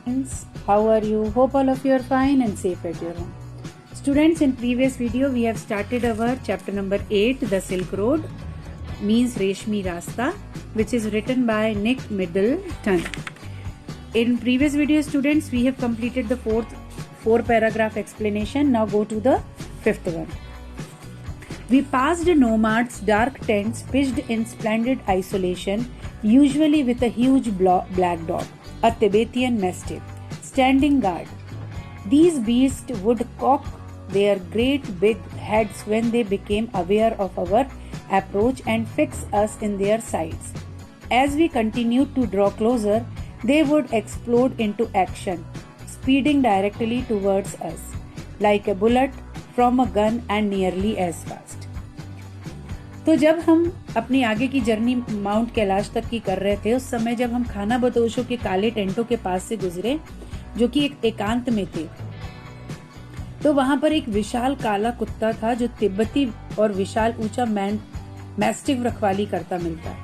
Friends, how are you? Hope all of you are fine and safe at your home. Students, in previous video we have started our chapter number 8, The Silk Road, means Reshmi Rasta, which is written by Nick Middleton. In previous video, students, we have completed the four paragraph explanation. Now go to the fifth one. We passed nomads' dark tents pitched in splendid isolation, usually with a huge black dog, a Tibetan Mastiff, standing guard. These beasts would cock their great big heads when they became aware of our approach and fix us in their sights. As we continued to draw closer, they would explode into action, speeding directly towards us, like a bullet from a gun and nearly as fast. तो जब हम अपनी आगे की journey mount Kailash तक की कर रहे थे, उस समय जब हम खाना बदोशों के काले टेंटों के पास से गुजरे, जो कि एक एकांत में थे, तो वहां पर एक विशाल काला कुत्ता था जो तिब्बती और विशाल ऊंचा मैस्टिफ रखवाली करता मिलता।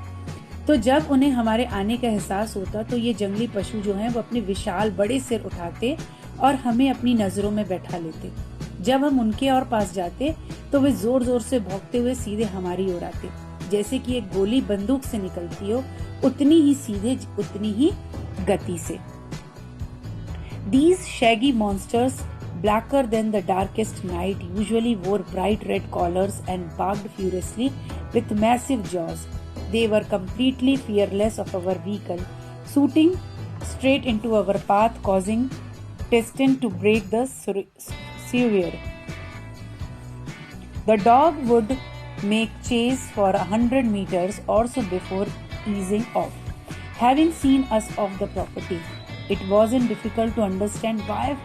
तो जब उन्हें हमारे आने का एहसास होता तो ये जंगली पशु जो हैं वो अपने विशाल बड़े सिर उठाते और हमें अपनी नजरों में बैठा लेते। जब हम उनके और पास जाते तो वे जोर जोर से भौंकते हुए सीधे हमारी ओर आते, जैसे कि एक गोली बंदूक से निकलती हो, उतनी ही सीधे, उतनी ही गति से। These shaggy monsters, blacker than the darkest night, usually wore bright red collars and barked furiously with massive jaws. They were completely fearless of our vehicle, shooting straight into our path, causing Teston to break the sewer. The dog would make chase for 100 meters or so before easing off. Having seen us off the property, it wasn't difficult to understand why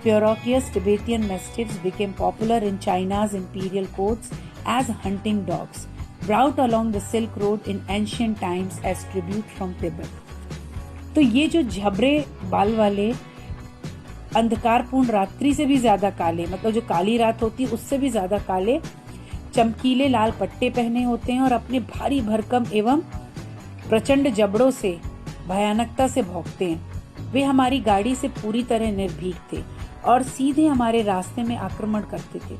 ferocious Tibetan Mastiffs became popular in China's imperial courts as hunting dogs, brought along the Silk Road in ancient times as tribute from Tibet. तो ये जो झबरे बाल वाले अंधकारपूर्ण रात्रि से भी ज्यादा काले, मतलब जो काली रात होती है उससे भी ज्यादा काले चमकीले लाल पट्टे पहने होते हैं और अपने भारी भरकम एवं प्रचंड जबड़ों से भयानकता से भौंकते हैं। वे हमारी गाड़ी से पूरी तरह निर्भीक थे और सीधे हमारे रास्ते में आक्रमण करते थे।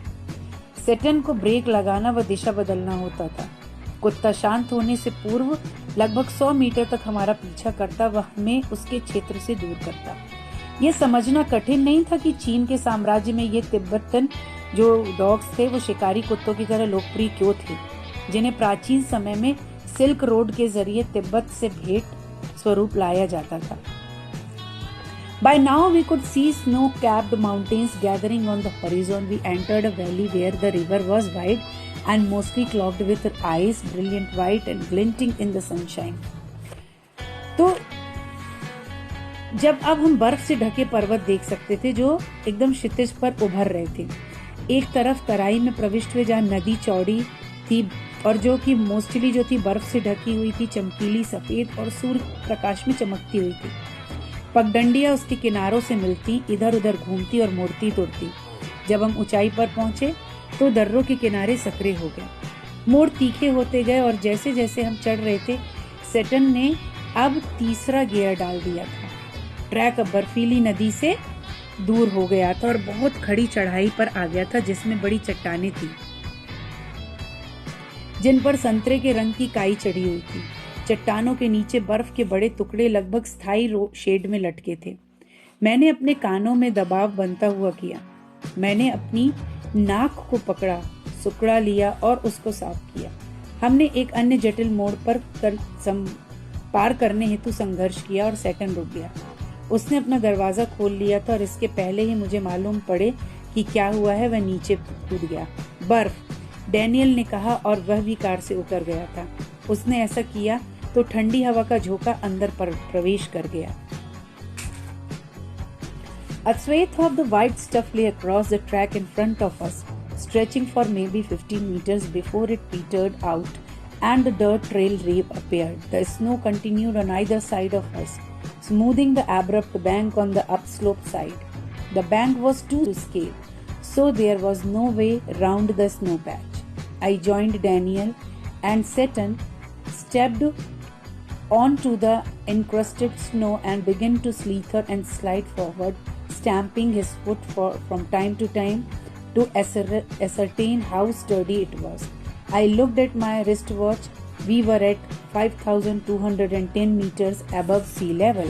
सेटन को ब्रेक लगाना व दिशा बदलना होता था। कुत्ता शांत होने से पूर्व लगभग 100 मीटर तक हमारा पीछा करता व हमें उसके क्षेत्र से दूर करता। यह समझना कठिन नहीं था कि चीन के साम्राज्य में ये तिब्बतन जो डॉग्स थे वो शिकारी कुत्तों की तरह लोकप्रिय क्यों थे, जिन्हें प्राचीन समय में सिल्क रोड के जरिए तिब्बत से भेंट स्वरूप लाया जाता था। By now we could see snow-capped mountains gathering on the horizon. We entered a valley where the river was wide and mostly clogged with ice, brilliant white and glinting in the sunshine. तो जब अब हम बर्फ से ढके पर्वत देख सकते थे जो एकदम क्षितिज पर उभर रहे थे। एक तरफ तराई में प्रविष्ट हुए जहाँ नदी चौड़ी थी और जो कि मोस्टली जो थी बर्फ से ढकी हुई थी, चमकीली सफेद और सूर्य प्रकाश में चमकती हुई थी। पगडंडियां उसके किनारों से मिलती, इधर उधर घूमती और मुड़ती तुड़ती। जब हम ऊंचाई पर पहुंचे तो दर्रों के किनारे सकरे हो गए, मोड़ तीखे होते गए और जैसे जैसे हम चढ़ रहे थे, सेटन ने अब तीसरा गियर डाल दिया था। ट्रैक अब बर्फीली नदी से दूर हो गया था और बहुत खड़ी चढ़ाई पर आ गया था जिसमें बड़ी चट्टानें थी जिन पर संतरे के रंग की काई चढ़ी हुई थी। चट्टानों के नीचे बर्फ के बड़े टुकड़े लगभग स्थायी शेड में लटके थे। मैंने अपने कानों में दबाव बनता हुआ किया। मैंने अपनी नाक को पकड़ा, सुकड़ा लिया और उसको साफ किया। हमने एक अन्य जटिल मोड़ पर पार करने हेतु संघर्ष किया और सेटन रुक गया। उसने अपना दरवाजा खोल लिया था और इसके पहले ही मुझे मालूम पड़े कि क्या हुआ है, वह नीचे कूद गया। बर्फ, डैनियल ने कहा और वह भी कार से उतर गया था। उसने ऐसा किया तो ठंडी हवा का झोंका अंदर पर प्रवेश कर गया। A swathe of the white stuff lay across the track in front of us, stretching for maybe 15 meters before it petered out and the dirt trail reappeared. The snow continued on either side of us, smoothing the abrupt bank on the upslope side. The bank was too to scale, so there was no way round the snow patch. I joined Daniel and Seton stepped onto the encrusted snow and began to slither and slide forward, stamping his foot from time to time to ascertain how sturdy it was. I looked at my wristwatch. We were at 5,210 meters above sea level.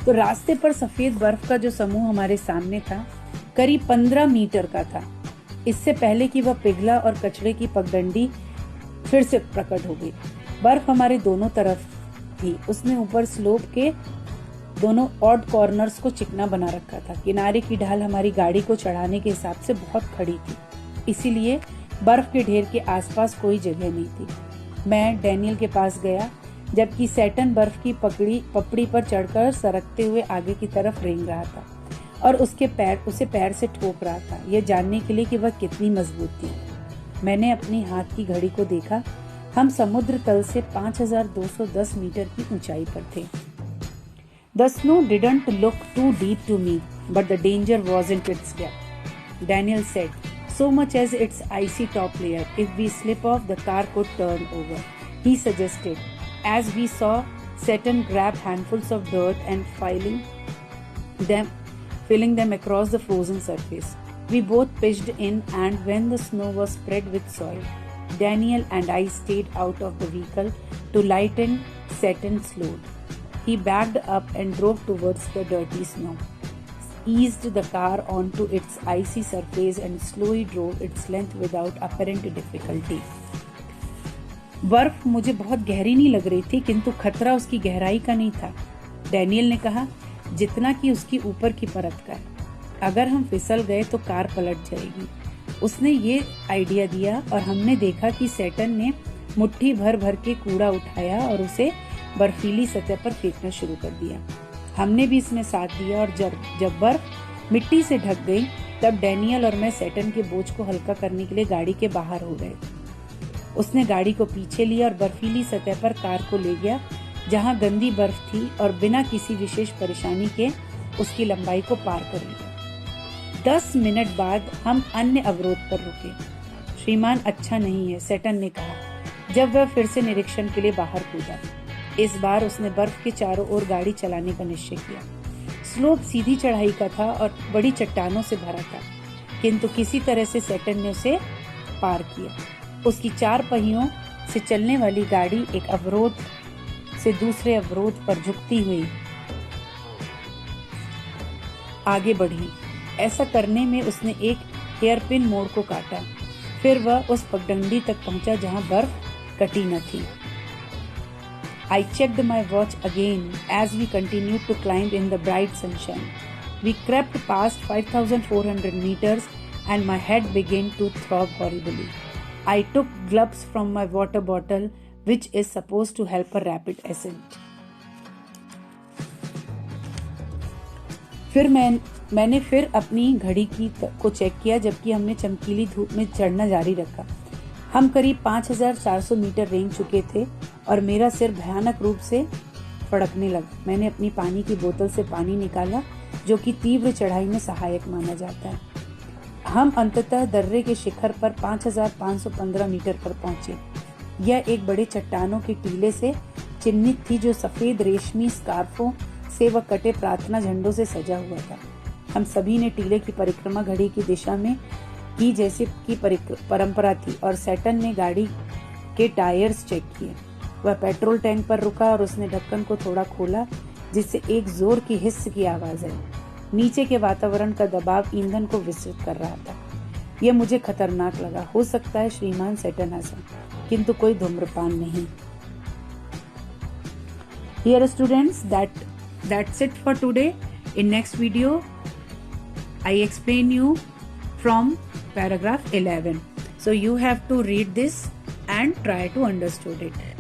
तो रास्ते पर सफेद बर्फ का जो समूह हमारे सामने था करीब 15 मीटर का था। इससे पहले कि वह पिघला और कचरे की पगडंडी फिर से प्रकट हो गई। बर्फ हमारे दोनों तरफ थी। उसने ऊपर स्लोप के दोनों ऑड कॉर्नर्स को चिकना बना रखा था। किनारे की ढाल हमारी गाड़ी को चढ़ाने के हिसाब से बहुत खड़ी थी, इसीलिए बर्फ के ढेर के आसपास कोई जगह नहीं थी। मैं डैनियल के पास गया, जबकि सैटन बर्फ की पपड़ी पर चढ़कर सरकते हुए आगे की तरफ रेंग रहा था और उसे पैर से ठोक रहा था, यह जानने के लिए कि वह कितनी मजबूत थी। मैंने अपनी हाथ की घड़ी को देखा। हम समुद्र तल से 5,210 मीटर की ऊंचाई पर थे। The snow didn't look too deep to me, but the danger wasn't its depth. Daniel said, so much as its icy top layer. If we slip off, the car could turn over. He suggested, as we saw Saturn grab handfuls of dirt and filling them across the frozen surface. We both pitched in, and when the snow was spread with soil, Daniel and I stayed out of the vehicle to lighten Saturn's load. He backed up and drove towards the dirty snow, eased the car onto its icy surface and slowly drove its length without apparent difficulty. बर्फ मुझे बहुत गहरी नहीं लग रही थी, किंतु खतरा उसकी गहराई का नहीं था। डैनियल ने कहा, जितना कि उसकी ऊपर की परत का है। अगर हम फिसल गए तो कार पलट जाएगी। उसने ये आइडिया दिया और हमने देखा कि सैटर्न ने मुट्ठी भर भर के कूड़ा उठाया और उसे बर्फीली सतह पर फेंकना शुरू कर दिया। हमने भी इसमें साथ दिया और जब बर्फ मिट्टी से ढक गई, तब डैनियल और मैं सैटर्न के बोझ को हल्का करने के लिए गाड़ी के बाहर हो गए। उसने गाड़ी को पीछे लिया और बर्फीली सतह पर कार को ले गया, जहां गंदी बर्फ थी, और बिना किसी विशेष परेशानी के उसकी लंबाई को पार कर लिया। 10 मिनट बाद हम अन्य अवरोध पर रुके। श्रीमान, अच्छा नहीं है, सैटर्न ने कहा जब वह फिर से निरीक्षण के लिए बाहर कूदा। इस बार उसने बर्फ के चारों ओर गाड़ी चलाने का निश्चय किया। स्लोप सीधी चढ़ाई का था और बड़ी चट्टानों से भरा था, किंतु किसी तरह से सैटर्न ने उसे पार किया। उसकी 4 पहियों से चलने वाली गाड़ी एक अवरोध से दूसरे अवरोध पर झुकती हुई आगे बढ़ी। ऐसा करने में उसने एक हेयरपिन मोड़ को काटा। फिर वह उस पगडंडी तक पहुंचा जहां बर्फ कटी न थी। I checked my watch again as we continued to climb in the bright sunshine. We crept past 5,400 meters and my head began to throb horribly. I took gulps from my water bottle, which is supposed to help a rapid ascent. फिर मैंने फिर अपनी घड़ी को check किया, जबकि हमने चमकीली धूप में चढ़ना जारी रखा। हम करीब 5,400 मीटर रेंग चुके थे और मेरा सिर भयानक रूप से फड़कने लगा। मैंने अपनी पानी की बोतल से पानी निकाला, जो कि तीव्र चढ़ाई में सहायक माना जाता है। हम अंततः दर्रे के शिखर पर 5,515 मीटर पर पहुंचे। यह एक बड़े चट्टानों के टीले से चिन्हित थी, जो सफेद रेशमी स्कार्फों से व कटे प्रार्थना झंडों से सजा हुआ था। हम सभी ने टीले की परिक्रमा घड़ी की दिशा में की जैसे की परंपरा थी, और सैटर्न ने गाड़ी के टायर्स चेक किए। वह पेट्रोल टैंक पर रुका और उसने ढक्कन को थोड़ा खोला, जिससे एक जोर की हिस्स की आवाज आई। नीचे के वातावरण का दबाव ईंधन को विस्तृत कर रहा था। यह मुझे खतरनाक लगा। हो सकता है श्रीमान सैटर्न हंसा, किंतु कोई धूम्रपान नहीं। Dear students, that's it for today. In next video, I explain you from paragraph 11. So you have to read this and try to understand it.